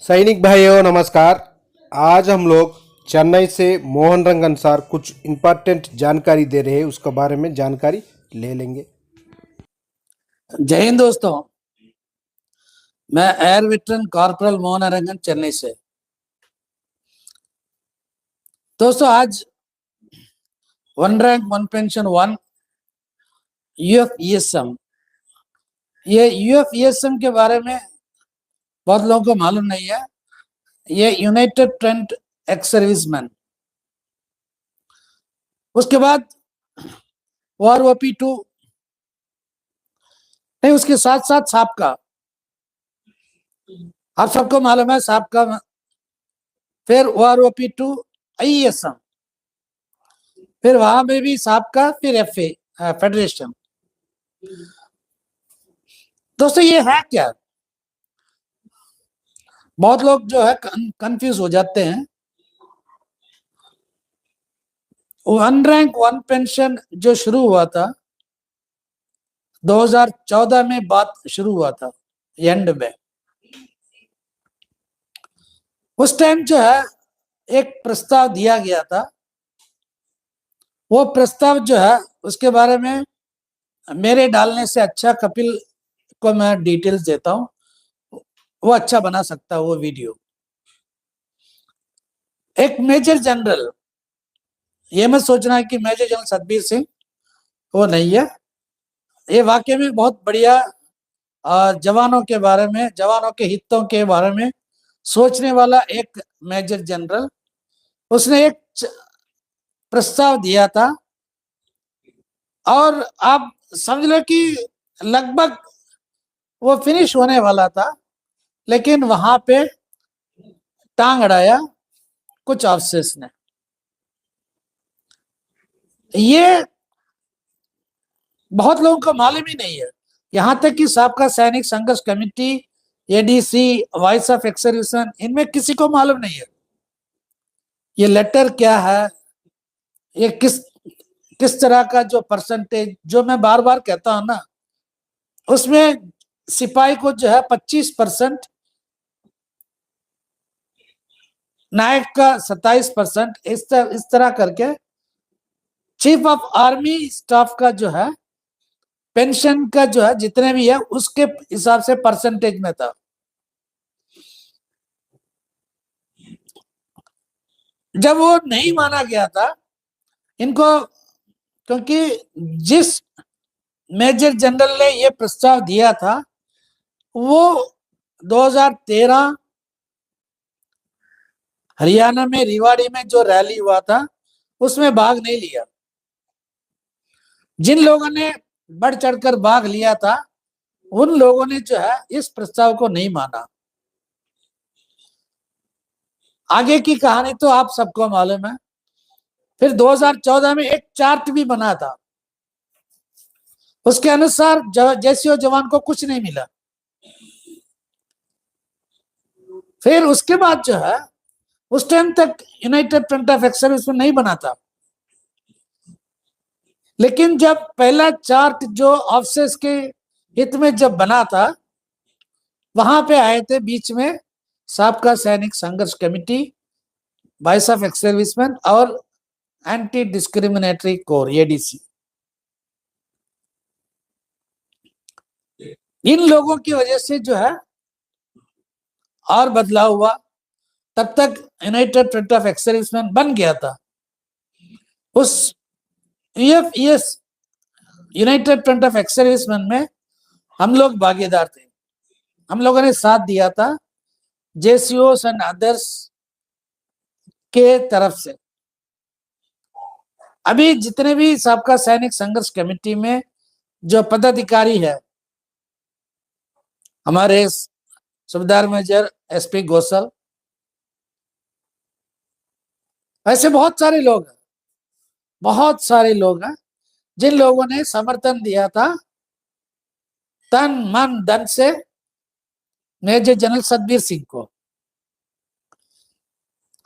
सैनिक भाइयों नमस्कार। आज हम लोग चेन्नई से मोहन रंगन सर कुछ इम्पोर्टेंट जानकारी दे रहे हैं, उसके बारे में जानकारी ले लेंगे। जय हिंद दोस्तों, मैं air veteran corporal Mohan Rangan Chennai से। दोस्तों आज one rank one pension one UFESM, ये यूएफईएसएम के बारे में बहुत लोगों को मालूम नहीं है। ये यूनाइटेड फ्रंट एक्स सर्विसमैन, उसके बाद वारओपी 2 नहीं, उसके साथ साथ साबका, आप सबको मालूम है साबका, फिर वारओपी 2 आईएसएम, फिर वहां में भी साबका, फिर एफए फेडरेशन। दोस्तों ये है क्या? बहुत लोग जो है कंफ्यूज हो जाते हैं। वन रैंक वन पेंशन जो शुरू हुआ था 2014 में, बात शुरू हुआ था एंड में। उस टाइम जो है एक प्रस्ताव दिया गया था। वो प्रस्ताव जो है उसके बारे में मेरे डालने से अच्छा कपिल को मैं डिटेल्स देता हूं, वो अच्छा बना सकता है वो वीडियो। एक मेजर जनरल, ये मत सोचना है कि मेजर जनरल सतबीर सिंह, वो नहीं है। ये वाकई में बहुत बढ़िया जवानों के बारे में, जवानों के हितों के बारे में सोचने वाला एक मेजर जनरल। उसने एक प्रस्ताव दिया था और आप समझ लो कि लगभग वो फिनिश होने वाला था, लेकिन वहां पे टांग अड़ाया कुछ ऑफिसर्स ने। ये बहुत लोगों को मालूम ही नहीं है, यहां तक कि साबका सैनिक संघर्ष committee, ADC, voice of ex serviceman, इनमें किसी को मालूम नहीं है ये लेटर क्या है, ये किस तरह का जो परसेंटेज, जो मैं बार बार कहता हूं ना, उसमें सिपाही को जो है 25%, नायक का 27%, इस तरह करके चीफ ऑफ आर्मी स्टाफ का जो है पेंशन का जो है जितने भी है उसके हिसाब से परसेंटेज में था। जब वो नहीं माना गया था इनको, क्योंकि जिस मेजर जनरल ने ये प्रस्ताव दिया था वो 2013 हरियाणा में रेवाड़ी में जो रैली हुआ था उसमें भाग नहीं लिया। जिन लोगों ने बढ़ चढ़कर भाग लिया था उन लोगों ने जो है इस प्रस्ताव को नहीं माना। आगे की कहानी तो आप सबको मालूम है। फिर 2014 में एक चार्ट भी बना था, उसके अनुसार जैसे जवान को कुछ नहीं मिला। फिर उसके बाद जो है उस टाइम तक united front of ex serviceman नहीं बना था, लेकिन जब पहला चार्ट जो ऑफिसर्स के हित में जब बना था, वहां पे आए थे बीच में साबका सैनिक संघर्ष committee, voice of ex serviceman और एंटी डिस्क्रिमिनेटरी कोर, एडीसी। इन लोगों की वजह से जो है और बदलाव हुआ। तब तक united front of ex serviceman बन गया था। उस UFES, united front of ex serviceman में हम लोग भागीदार थे, हम लोगों ने साथ दिया था जेसीओस एंड अदर्स के तरफ से। अभी जितने भी साबका सैनिक संघर्ष कमेटी में जो पदाधिकारी है, हमारे सूबेदार मेजर एसपी गोसल, ऐसे बहुत सारे लोग हैं, बहुत सारे लोग हैं जिन लोगों ने समर्थन दिया था तन मन धन से मेजर जनरल सतबीर सिंह को।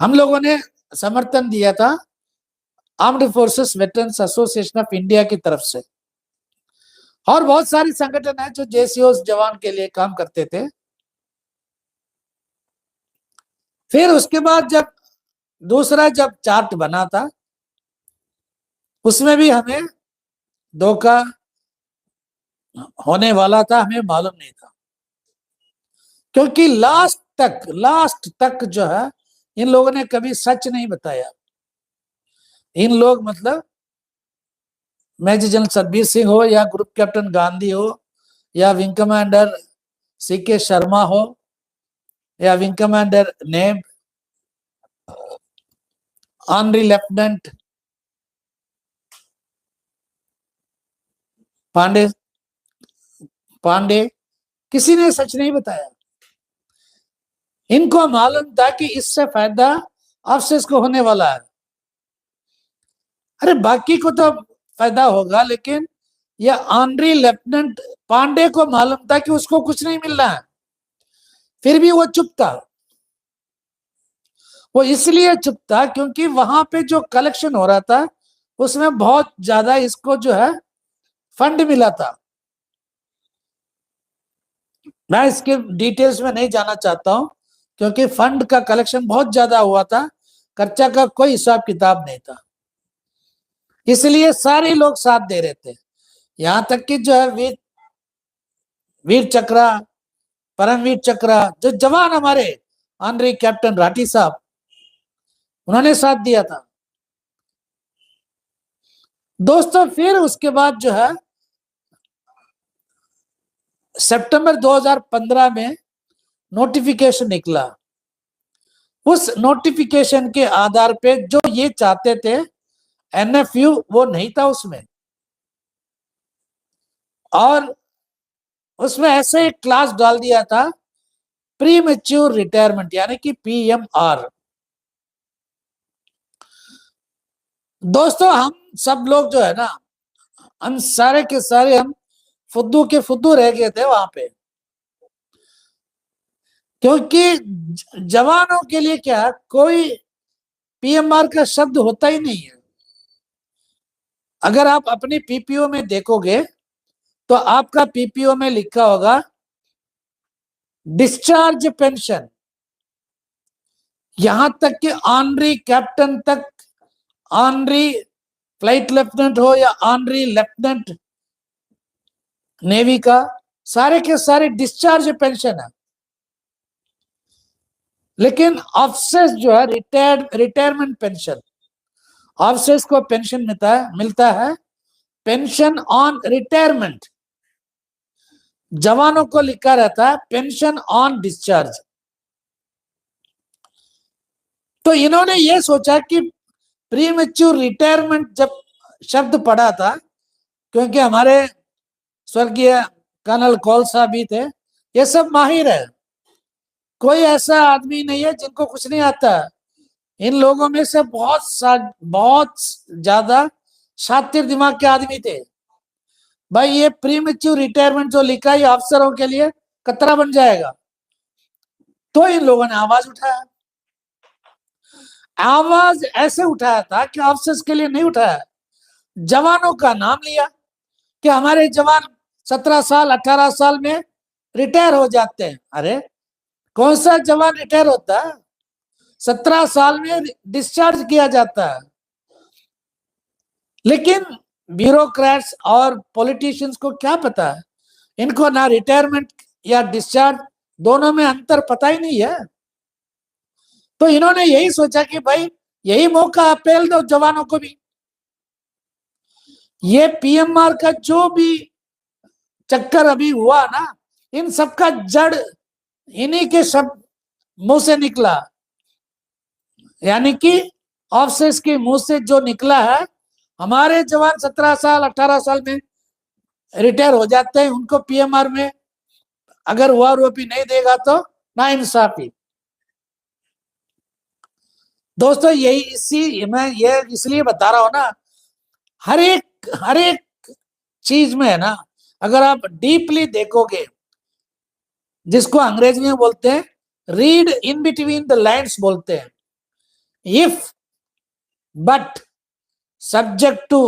हम लोगों ने समर्थन दिया था armed forces veterans association of India की तरफ से, और बहुत सारी संगठन है जो जेसीओ जवान के लिए काम करते थे। फिर उसके बाद जब दूसरा जब चार्ट बना था, उसमें भी हमें धोखा होने वाला था, हमें मालूम नहीं था, क्योंकि लास्ट तक जो है इन लोगों ने कभी सच नहीं बताया। इन लोग मतलब मेजर जनरल सतबीर सिंह हो या ग्रुप कैप्टन गांधी हो या विंग कमांडर सीके शर्मा हो या विंग कमांडर नेब ऑनरी लेफ्टिनेंट पांडे पांडे, किसी ने सच नहीं बताया। इनको मालूम था कि इससे फायदा अफसोस को होने वाला है। अरे बाकी को तो फायदा होगा, लेकिन यह ऑनरी लेफ्टिनेंट पांडे को मालूम था कि उसको कुछ नहीं मिलना है, फिर भी वो चुप था। वो इसलिए चुप था क्योंकि वहां पे जो कलेक्शन हो रहा था उसमें बहुत ज्यादा इसको जो है फंड मिला था। मैं इसके डिटेल्स में नहीं जाना चाहता हूं, क्योंकि फंड का कलेक्शन बहुत ज्यादा हुआ था, खर्चा का कोई हिसाब किताब नहीं था, इसलिए सारे लोग साथ दे रहे थे। यहां तक कि जो है वीर चक्रा, परमवीर चक्रा, जो जवान हमारे ऑनरी कैप्टन राठी साहब, उन्होंने साथ दिया था। दोस्तों फिर उसके बाद जो है सितंबर 2015 में नोटिफिकेशन निकला। उस नोटिफिकेशन के आधार पे जो ये चाहते थे एनएफयू, वो नहीं था उसमें, और उसमें ऐसे एक क्लास डाल दिया था प्री मैच्योर रिटायरमेंट, यानी कि पीएमआर। दोस्तों हम सब लोग जो है ना, हम सारे के सारे हम फुद्दू के फुद्दू रह गए थे वहां पे, क्योंकि जवानों के लिए क्या कोई पीएमआर का शब्द होता ही नहीं है। अगर आप अपनी पीपीओ में देखोगे तो आपका पीपीओ में लिखा होगा डिस्चार्ज पेंशन, यहां तक कि ऑनरी कैप्टन तक, ऑनरी फ्लाइट लेफ्टिनेंट हो या ऑनरी लेफ्टिनेंट नेवी का, सारे के सारे डिस्चार्ज पेंशन है। लेकिन ऑफिसर्स जो है रिटायरमेंट पेंशन, ऑफिसर्स को पेंशन मिलता है पेंशन ऑन रिटायरमेंट, जवानों को लिखा रहता है पेंशन ऑन डिस्चार्ज। तो इन्होंने ये सोचा कि प्री मैच्योर रिटायरमेंट जब शब्द पढ़ा था, क्योंकि हमारे स्वर्गीय कर्नल कौल साहब भी थे, ये सब माहिर है, कोई ऐसा आदमी नहीं है जिनको कुछ नहीं आता। इन लोगों में से बहुत ज्यादा शातिर दिमाग के आदमी थे। भाई ये प्री मैच्योर रिटायरमेंट जो लिखा है अफसरों के लिए खतरा बन जाएगा, तो इन लोगों ने आवाज उठाया। आवाज ऐसे उठाया था कि अफसर्स के लिए नहीं उठाया, जवानों का नाम लिया कि हमारे जवान 17 साल 18 साल में रिटायर हो जाते हैं। अरे कौन सा जवान रिटायर होता है? 17 साल में डिस्चार्ज किया जाता है। लेकिन ब्यूरोक्रेट्स और पॉलिटिशियंस को क्या पता है, इनको ना रिटायरमेंट या डिस्चार्ज दोनों में अंतर पता ही नहीं है। तो इन्होंने यही सोचा कि भाई यही मौका पेल दो जवानों को भी। ये पीएमआर का जो भी चक्कर अभी हुआ ना, इन सबका जड़ इन्हीं के शब्द मुंह से निकला, यानी कि ऑफिसर्स के मुंह से जो निकला है, हमारे जवान 17 साल 18 साल में रिटायर हो जाते हैं, उनको पीएमआर में अगर ओआरओपी नहीं देगा तो ना इंसाफी। दोस्तों यही मैं ये इसलिए बता रहा हूं ना, हर एक चीज में है ना, अगर आप डीपली देखोगे, जिसको अंग्रेजी में बोलते हैं read in between the lines बोलते हैं, if but subject to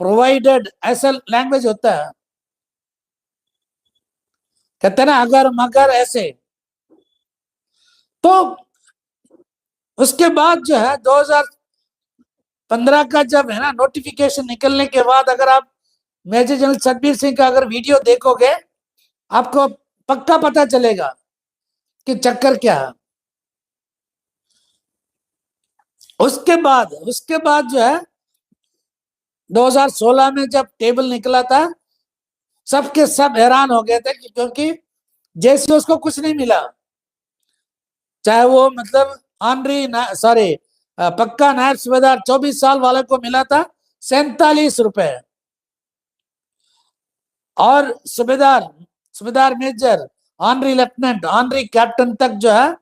provided, ऐसा लैंग्वेज होता है। कहते हैं ना अगर मगर ऐसे। तो उसके बाद जो है 2015 का जब है ना नोटिफिकेशन निकलने के बाद अगर आप मेजर जनरल सतबीर सिंह का अगर वीडियो देखोगे आपको पक्का पता चलेगा कि चक्कर क्या है। उसके बाद जो है 2016 में जब टेबल निकला था सबके सब हैरान हो गए थे क्योंकि जैसे उसको कुछ नहीं मिला, चाहे वो मतलब पक्का नायब सूबेदार 24 साल वाले को मिला था 47 रुपए, और सूबेदार major, honorary lieutenant, honorary captain तक जो है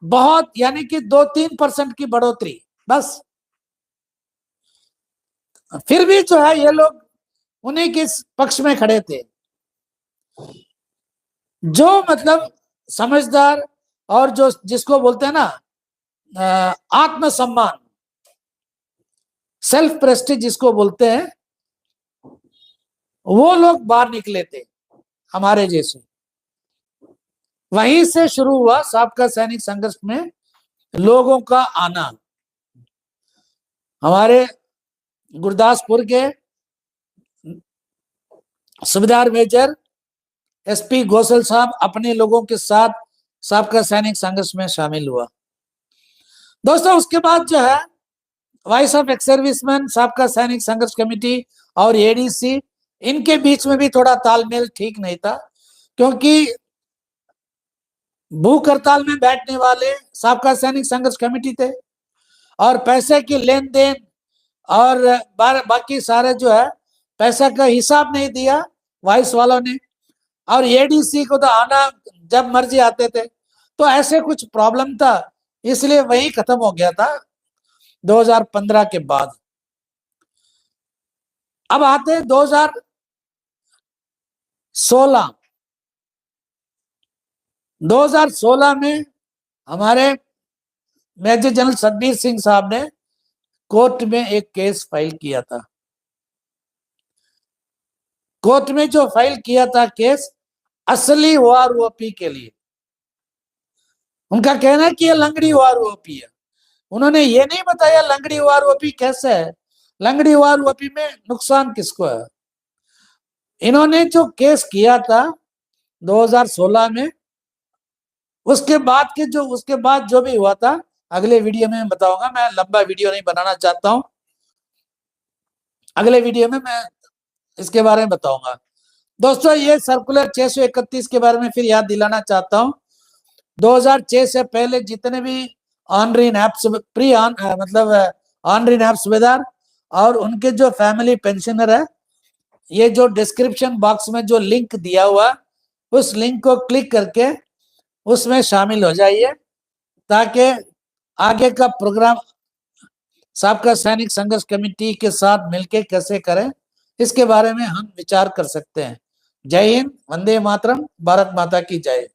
बहुत यानी कि 2-3% की बढ़ोतरी बस। फिर भी जो है ये लोग उन्हीं के पक्ष में खड़े थे। जो मतलब समझदार और जो जिसको बोलते हैं ना आत्मसम्मान, सेल्फ प्रेस्टीज जिसको बोलते हैं, वो लोग बाहर निकले थे हमारे जैसे। वहीं से शुरू हुआ साबका सैनिक संघर्ष में लोगों का आना। हमारे गुरदासपुर के सूबेदार मेजर एसपी गोसल साहब अपने लोगों के साथ साबका सैनिक संघर्ष में शामिल हुआ। दोस्तों उसके बाद जो है वॉइस ऑफ एक्स सर्विसमैन, साबका सैनिक संघर्ष कमेटी और एडीसी, इनके बीच में भी थोड़ा तालमेल ठीक नहीं था, क्योंकि भूख हड़ताल में बैठने वाले साबका सैनिक संघर्ष कमेटी थे और पैसे की लेन देन और बाकी सारे जो है पैसा का हिसाब नहीं दिया वॉइस वालों ने, और एडीसी को तो आना जब मर्जी आते थे, तो ऐसे कुछ प्रॉब्लम था, इसलिए वही खत्म हो गया था 2015 के बाद। अब आते 2016 में हमारे मेजर जनरल सतबीर सिंह साहब ने कोर्ट में एक केस फाइल किया था। कोर्ट में जो फाइल किया था केस असली वार ओपी के लिए। उनका कहना है कि ये लंगड़ी वार ओपी है। उन्होंने ये नहीं बताया लंगड़ी वार ओपी कैसे है, लंगड़ी वार ओपी में नुकसान किसको है। इन्होंने जो केस किया था 2016 में, उसके बाद जो भी हुआ था अगले वीडियो में बताऊंगा। मैं लंबा वीडियो नहीं बनाना चाहता हूं, अगले वीडियो में मैं इसके बारे में बताऊंगा। दोस्तों ये सर्कुलर 631 के बारे में फिर याद दिलाना चाहता हूं। 2006 से पहले जितने भी ऑनरी नायब सूबेदार और उनके जो फैमिली पेंशनर है, ये जो डिस्क्रिप्शन बॉक्स में जो लिंक दिया हुआ उस लिंक को क्लिक करके उसमें शामिल हो जाइए, ताकि आगे का प्रोग्राम साबका सैनिक संघर्ष कमेटी के साथ मिलकर कैसे करें इसके बारे में हम विचार कर सकते हैं। जय हिंद, वंदे मातरम, भारत माता की जय।